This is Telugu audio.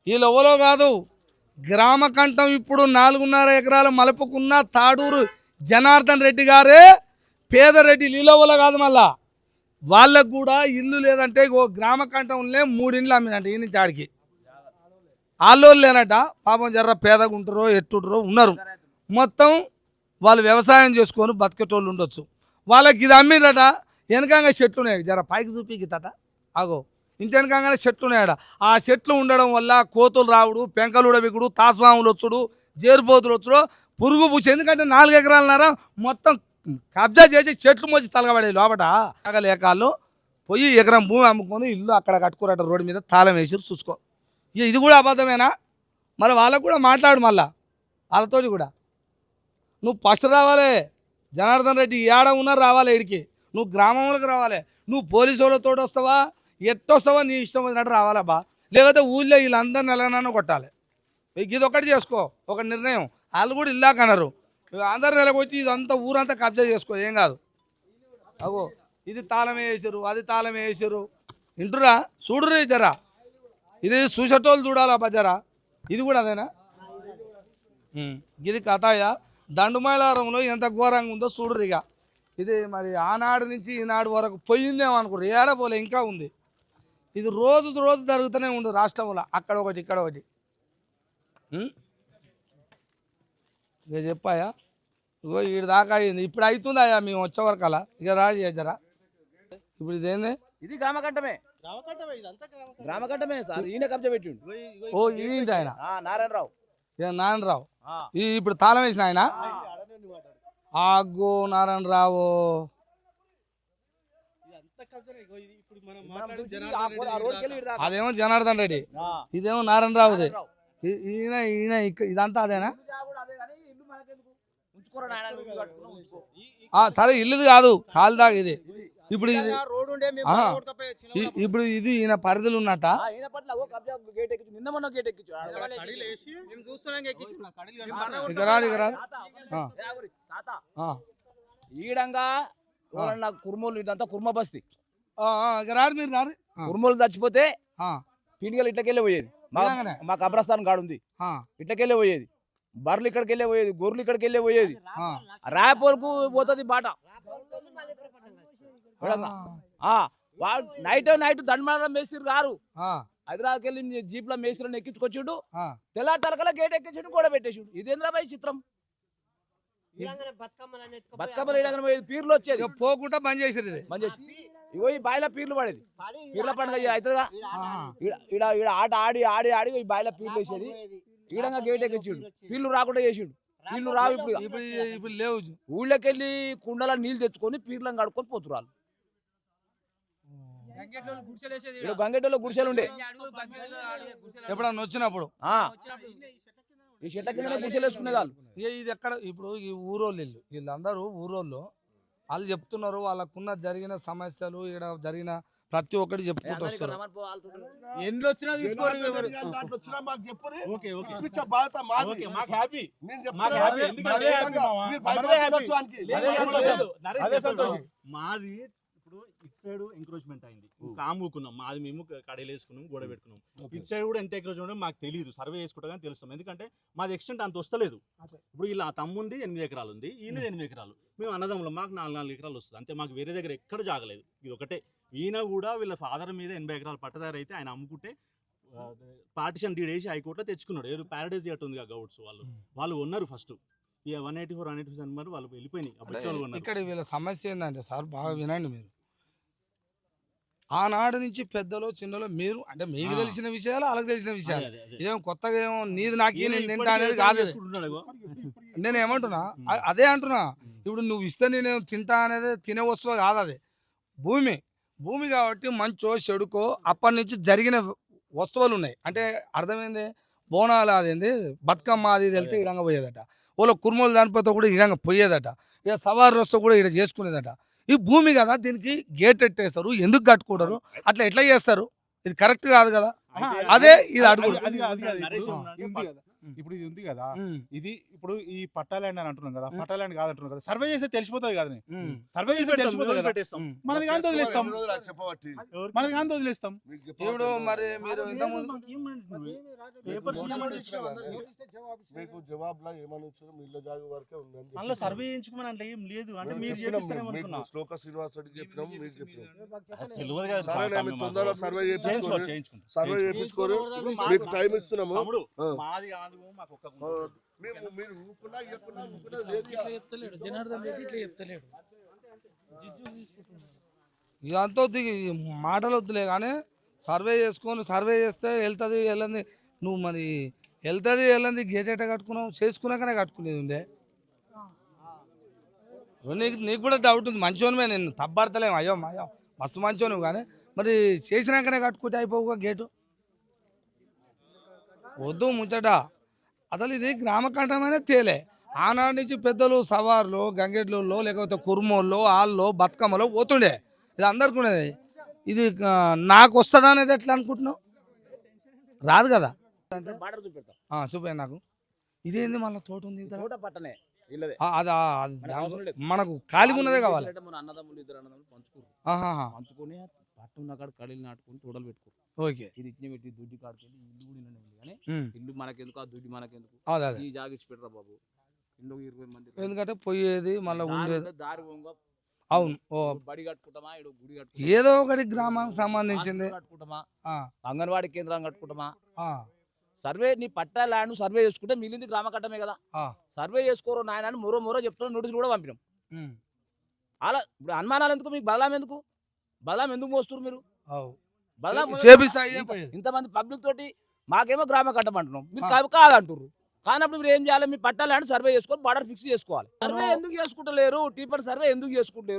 వీళ్ళెవరో కాదు, గ్రామ కంఠం ఇప్పుడు 4.5 ఎకరాల మలుపుకున్న తాడూరు జనార్దన్ రెడ్డి గారే పేదరెడ్డి. లీలవల కాదు, మళ్ళా వాళ్ళకు కూడా ఇల్లు లేదంటే గ్రామ కంఠంలో 3 ఇండ్లు అమ్మినట్టు ఈ నుంచి ఆడికి. ఆళ్ళోళ్ళు లేనట, పాపం జర్ర పేదగా ఉంటారో ఎట్టుంటారో ఉన్నారు. మొత్తం వాళ్ళు వ్యవసాయం చేసుకొని బతికేటోళ్ళు ఉండొచ్చు. వాళ్ళకి ఇది అమ్మినట. వెనకంగా చెట్లు ఉన్నాయి, జర పైకి చూపిగితట ఆగో, ఇంత వెనకంగానే చెట్లు ఉన్నాయట. ఆ చెట్లు ఉండడం వల్ల కోతులు రావుడు, పెంకలు ఉడబికుడు, తాస్వాములు వచ్చుడు, జేరుపోతులు వచ్చుడు, పురుగు పూచి. ఎందుకంటే 4 ఎకరాలన్నర మొత్తం కబ్జా చేసి చెట్లు మోచి తలగబడే లోపట లేకాళ్ళు పోయి ఎకరం భూమి అమ్ముకొని ఇల్లు అక్కడ కట్టుకోరట. రోడ్డు మీద తాళం వేసి చూసుకో. ఇది కూడా అబద్ధమేనా? మరి వాళ్ళకు కూడా మాట్లాడు, మళ్ళా వాళ్ళతోటి కూడా. నువ్వు ఫస్ట్ రావాలి, జనార్దన్ రెడ్డి ఏడ ఉన్నా రావాలి ఇడికి. నువ్వు గ్రామంలోకి రావాలి. నువ్వు పోలీసు వాళ్ళతో వస్తావా, ఎట్టొస్తావా, నీ ఇష్టం వచ్చినట్టు రావాలబ్బా. లేకపోతే ఊళ్ళో వీళ్ళందరిని ఎలాగైనా కొట్టాలి. ఇది ఒకటి చేసుకో, ఒక నిర్ణయం. వాళ్ళు కూడా ఇల్లాకన్నారు, అందరు నెలకొచ్చి ఇదంతా ఊరంతా కబ్జా చేసుకో, ఏం కాదు. అగో ఇది తాళం వేసారు, అది తాళం వేసారు. ఇంటురా చూడురు జరా, ఇది చూసేటోళ్ళు చూడాలా బజరా. ఇది కూడా అదేనా? ఇది కథాయా. దండుమైలారంలో ఎంత ఘోరంగా ఉందో చూడరు. ఇక ఇది మరి ఆనాడు నుంచి ఈనాడు వరకు పోయిందేమో అనుకోరు, ఏడపోలే ఇంకా ఉంది. ఇది రోజు రోజు జరుగుతూనే ఉండదు రాష్ట్రంలో, అక్కడ ఒకటి ఇక్కడ ఒకటి. ఇక చెప్పాయా, ఇగో వీడి దాకా అయింది. ఇప్పుడు అవుతుంది అయ్యా మేము వచ్చే వరకు అలా. ఇక రాజు జరా ఇప్పుడు ఇదేంది, ఇది గ్రామకంఠమే సార్. ఈయన కబ్జా పెట్టిండు. ఓ ఈయన ఆయన నారాయణరావు. నారాయణరావు ఇప్పుడు తాళం వేసిన ఆయన. ఆగో నారాయణరావు, అదేమో జనార్దన్ రెడ్డి, ఇదేమో నారాయణరావుది. ఈయన ఈయన ఇదంతా అదేనా? సరే ఇల్లుది కాదు, కాలు దాకా ఇది. ఇప్పుడు ఇది ఇప్పుడు ఇది ఈయన పరిధిలో ఉన్నట్ట. ఈడంగా కుర్మూలు, ఇదంతా కుర్మ బస్తీ. మీరు రారు. కుర్మూలు చచ్చిపోతే పీడిగలు ఇట్లకెళ్ళే పోయేది. మా కబ్రస్థాన్ కాడు ఉంది, ఇట్లకెళ్ళే పోయేది. బర్రెలు ఇక్కడికి వెళ్ళే పోయేది, గొర్రెలు ఇక్కడికి వెళ్ళే పోయేది. రాయపూర్కు పోతుంది బాట. నైట్ దండమాల మేస్త్రి గారు హైదరాబాద్కి వెళ్ళి జీప్ లో మేస్త్రిని ఎక్కించుకొచ్చిండు. తెల్లారి తలకల గేట్ ఎక్కించుడు, కూడా పెట్టేసిండు. ఇదేంద్రా బాయ్ చిత్రం. బతుకమ్మలు పీర్లు వచ్చేది పోకుండా బంద్ చేసారు. ఇది బంద్ చేసి ఇగో ఈ బాయిల పీర్లు పడేది. పీర్ల పండుగ అవుతుందా? ఈడ ఆట ఆడి ఆడి ఆడి ఈ బాయిల పీర్లు వేసేది. ఈడంగా గేట్ ఎక్కించిండు, పీర్లు రాకుండా చేసిండు. పీర్లు రావు ఇప్పుడు లేవు. ఊళ్ళోకి వెళ్ళి కుండల నీళ్ళు తెచ్చుకొని పీర్లను కడుక్కొని పోతురాలు. గంగెట్టలో గుడిసెలు ఉండే ఎప్పుడన్నా వచ్చినప్పుడు ఈ చెట్ల కింద గుడిసెలు వేసుకునే వాళ్ళు. ఇది ఎక్కడ ఇప్పుడు ఈ ఊరోళ్ళు వీళ్ళందరూ ఊరోళ్ళు వాళ్ళు చెప్తున్నారు, వాళ్ళకున్న జరిగిన సమస్యలు, ఇక్కడ జరిగిన ప్రతి ఒక్కటి చెప్పుకుంటూ వస్తారు. మాది ఇప్పుడు ఇటు సైడ్ ఎంక్రోచ్మెంట్ అయింది, కాముకున్నాం. మాది మేము కడలు వేసుకున్నాం, గోడ పెట్టుకున్నాం. ఇటు సైడ్ కూడా ఎంత ఎంక్రోచ్మెంట్ మాకు తెలియదు, సర్వే చేసుకుంటా కానీ తెలుస్తాం. ఎందుకంటే మాది ఎక్స్టెంట్ అంత వస్తలేదు. ఇప్పుడు ఇలా తమ్ముంది 8 ఎకరాలు ఉంది, ఈయన 8 ఎకరాలు. మేము అన్నదమ్ములు, మాకు 4 ఎకరాలు వస్తుంది అంతే. మాకు వేరే దగ్గర ఎక్కడ జాగలేదు. ఇది ఒకటే. ఈయన కూడా వీళ్ళ ఫాదర్ మీద 80 ఎకరాలు పట్టదారు అయితే ఆయన అమ్ముకుంటే పార్టిషన్ డీడ్ వేసి హైకోర్టులో తెచ్చుకున్నాడు. ఏదో ప్యారడైజ్ థియేటర్ ఉంది గౌడ్స్, వాళ్ళు ఉన్నారు ఫస్ట్. ఇక 184 మరి వాళ్ళు వెళ్ళిపోయినాయి. ఇక్కడ వీళ్ళ సమస్య ఏంటంటే సార్, బాగా వినండి మీరు. ఆనాడు నుంచి పెద్దలో చిన్నలో మీరు అంటే మీకు తెలిసిన విషయాలు, వాళ్ళకి తెలిసిన విషయాలు. ఇదేమో కొత్తగా ఏమో నీది నాకే నేను తింటా అనేది కాదు. నేను ఏమంటున్నా అదే అంటున్నా. ఇప్పుడు నువ్వు ఇస్తే నేనేమో తింటా అనేది తినే వస్తువు కాదు. అది భూమి కాబట్టి మంచో చెడుకో అప్పటి నుంచి జరిగిన వస్తువులు ఉన్నాయి. అంటే అర్థమైంది, బోనాలు అదేంది బతుకమ్మ అది వెళ్తే ఇడంగా పోయేదట. వాళ్ళ కుర్మలు దానిపోతే కూడా ఇడంగా పోయేదట. ఇక సవారు వస్తే కూడా ఇక్కడ చేసుకునేదట. ఈ భూమి కదా, దీనికి గేట్ ఎట్టేస్తారు, ఎందుకు కట్టుకుంటారు, అట్లా ఎట్లా చేస్తారు? ఇది కరెక్ట్ కాదు కదా. అదే ఇది అడుగు. ఇప్పుడు ఇది ఉంది కదా, ఉమ్, ఇది ఇప్పుడు ఈ పట్టా ల్యాండ్ అని అంటున్నాం కదా, పట్టా ల్యాండ్ కాదంటున్నాం కదా, సర్వే చేస్తే తెలిసిపోతుంది కదా, ఉమ్. సర్వే చేస్తే తెలిసిపోతుంది కదా, పెట్టేస్తాం. మనది కానీ వదిలేస్తాం, చెప్పబట్టి మనది కానీ వదిలేస్తాం. ఇప్పుడు మరి మీరు ఇంతకుముందు మీకు జవాబులా ఏమని ఇచ్చారు? మీ ఇళ్ళ జాగా వరకే ఉందని అందులో సర్వే చేయించుకోమని అంటే ఏం లేదు అంటే మీరు చెప్పినాం. చేపిస్తారేమో అనుకున్నా. శ్లోక శ్రీనివాస్ రెడ్డికి చెప్పినాం, మీకు చెప్పినాం. తెలియదు కదా సరే, సార్, మేము తొందరగా సర్వే చేయించుకోండి, చేయించుకోరు, చేయించుకోండి. సర్వే చేయించుకోరు, మీకు టైం ఇస్తున్నాము. తమ్ముడు ఆ. మాది కాదు, మాకు ఒక్క ఆ, మీరు ఊపుకున్నా ఇవ్వకున్నా ఊపుకున్నా లేదు. ఇదంతా వద్దు, ఈ మాటలు వద్దులే కానీ సర్వే చేసుకొని సర్వే చేస్తే వెళ్తుంది వెళ్ళంది. నువ్వు మరి వెళ్తుంది వెళ్ళంది గేట్ ఎట్ట కట్టుకున్నావు? చేసుకున్నాకనే కట్టుకునేది ఉందే. నీకు కూడా డౌట్ ఉంది, మంచోనివే, నేను తప్పడతలేము, అయ్యో మస్తు మంచోనివి, కానీ మరి చేసినాకనే కట్టుకుంటే అయిపోవుగా గేటు. వద్దు ముచ్చట. అసలు ఇది గ్రామకంఠమనే తేలే. ఆనాటి నుంచి పెద్దలు సవార్లు గంగెడ్లలో లేకపోతే కుర్మోళ్ళు ఆళ్ళు బతుకమ్మలో పోతుండే. ఇది అందరికి ఉండేది. ఇది నాకు వస్తుందా అనేది ఎట్లా అనుకుంటున్నావు? రాదు కదా. బార్డర్ చూపెడతా. చూపాను నాకు. ఇదేంది మళ్ళీ తోట ఉంది ఇవతల? తోట పట్టనే ఇల్లదే. అది మనకు అవసరం లేదు. మనకు ఖాళీగా ఉన్నదే కావాలి. మన అన్నదమ్ములు ఇద్దరు అన్నదమ్ములు పంచుకోరు, ఆహాహా. పంచుకొని పట్టు ఉన్న కాడ కడీలు నాటుకొని తోటలు పెట్టుకోరు. ఓకే. ఇది ఇచ్చిన పెట్టి దుడ్డి కాడుకెళ్ళి ఇల్లు కూడా ఇల్లనే ఉంది కానీ ఉమ్. ఇల్లు మనకెందుకు, ఆ దుడ్డి మనకెందుకు, అదే అదే. ఈ జాగిచ్చి పెట్టరా బాబు. ఇల్లు 20 మంది ఎందుకంటే పోయేది మళ్ళీ ఉండేది. దారి పోంగా అవును. ఓ బడి కట్టుకుంటామా, ఇడు గుడి కట్టుకుంటామా, ఏదో ఒకటి గ్రామానికి సంబంధించింది. కట్టుకుంటామా, ఆ, అంగన్వాడీ కేంద్రం కట్టుకుంటామా. ఆ, సర్వే నీ పట్టా ల్యాండ్ సర్వే చేసుకుంటే మిగిలింది గ్రామ కట్టమే కదా. ఆ. సర్వే చేసుకోరు నాయన అని మొరో చెప్తున్నా, నోటీసులు కూడా పంపినాం. ఉమ్. అలా ఇప్పుడు అనుమానాలు ఎందుకు మీకు? బదలాం ఎందుకు? బదలాం ఎందుకు మోస్తున్నారు మీరు? అవు. బదలాం చేపిస్తా ఇంతమంది పబ్లిక్ తోటి మాకేమో గ్రామ కట్టమంటున్నాం, మీరు ఆ. కాదంటున్నారు. కానప్పుడు మీరు ఏం చేయాలి? మీ పట్టా ల్యాండ్ సర్వే చేసుకొని బార్డర్ ఫిక్స్ చేసుకోవాలి. సర్వే ఎందుకు చేసుకుంటలేరు? టీపర్ సర్వే ఎందుకు చేసుకుంటలేరు?